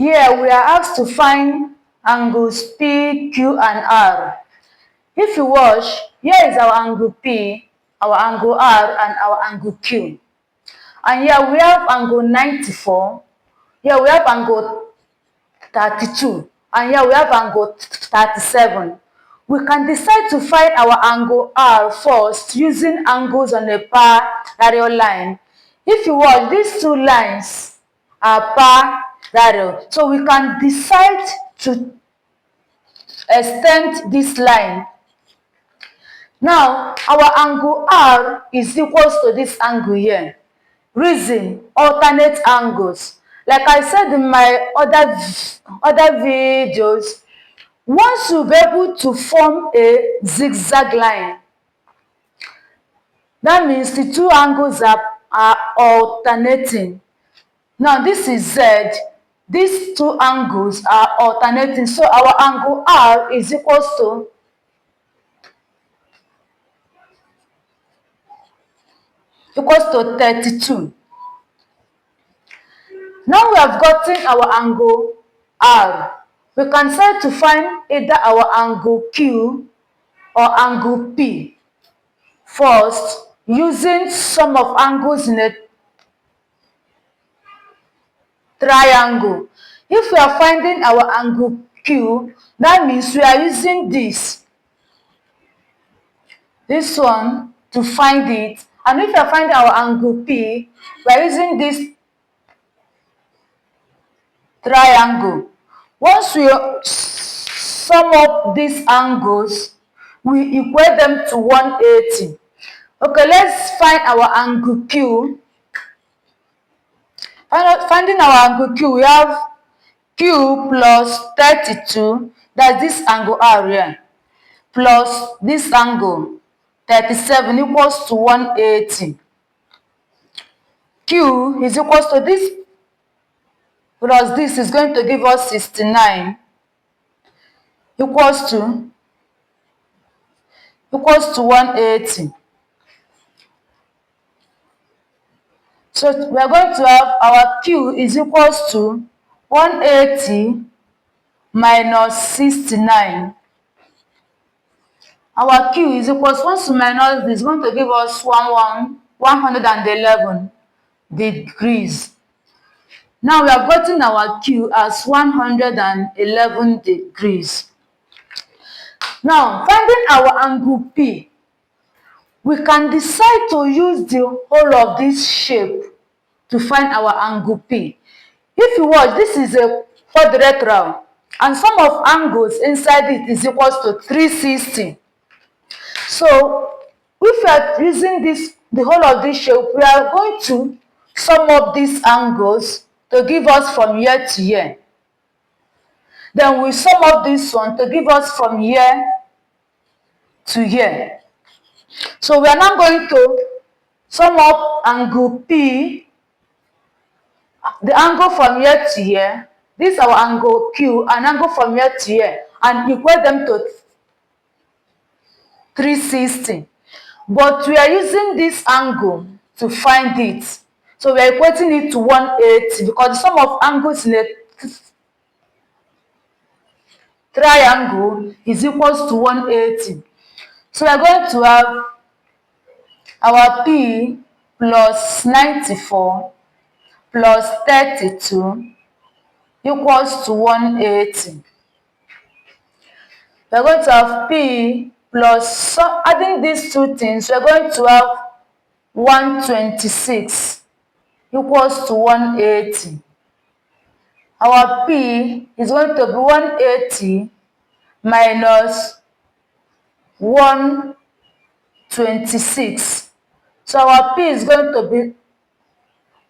Here we are asked to find angles P, Q, and R. If you watch, here is our angle P, our angle R, and our angle Q. And here we have angle 94, here we have angle 32, and here we have angle 37. We can decide to find our angle R first using angles on a parallel line. If you watch, these two lines are parallel, so we can decide to extend this line. Now, our angle R is equals to this angle here. Reason, alternate angles. Like I said in my other videos, once you be able to form a zigzag line, that means the two angles are alternating. Now this is Z, these two angles are alternating, so our angle R is equals to equals to 32. Now we have gotten our angle R. We can try to find either our angle Q or angle P first using sum of angles in a triangle. If we are finding our angle Q, that means we are using this one to find it. And if we are finding our angle P, we are using this triangle. Once we sum up these angles, we equate them to 180. Okay, let's find our angle Q. Finding our angle Q, we have Q plus 32, that's this angle R here, plus this angle 37 equals to 180. Q is equals to this plus this is going to give us 69 equals to 180. So we are going to have our Q is equals to 180 minus 69. Our Q is equals, once we minus this, is going to give us 111 degrees. Now we have gotten our Q as 111 degrees. Now, finding our angle P, we can decide to use the whole of this shape to find our angle P. If you watch, this is a quadrilateral, and sum of angles inside it is equals to 360. So, if we are using the whole of this shape, we are going to sum up these angles to give us from here to here. Then we sum up this one to give us from here to here. So we are now going to sum up angle P, the angle from here to here. This is our angle Q, an angle from here to here, and equate them to 360. But we are using this angle to find it. So we are equating it to 180 because the sum of angles in a triangle is equals to 180. So we are going to have our P plus 94 plus 32 equals to 180. We are going to have P plus, adding these two things, we are going to have 126 equals to 180. Our P is going to be 180 minus 126. So our P is going to be,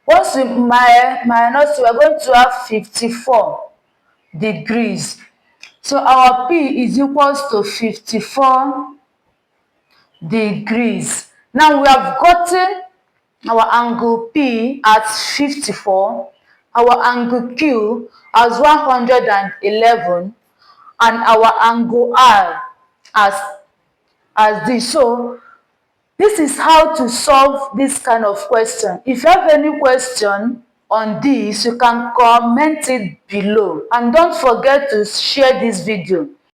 once we minus, we are going to have 54 degrees. So our P is equals to 54 degrees. Now we have gotten our angle P at 54, our angle Q as 111, and our angle R as this. So this is how to solve this kind of question. If you have any question on this, you can comment it below, and don't forget to share this video.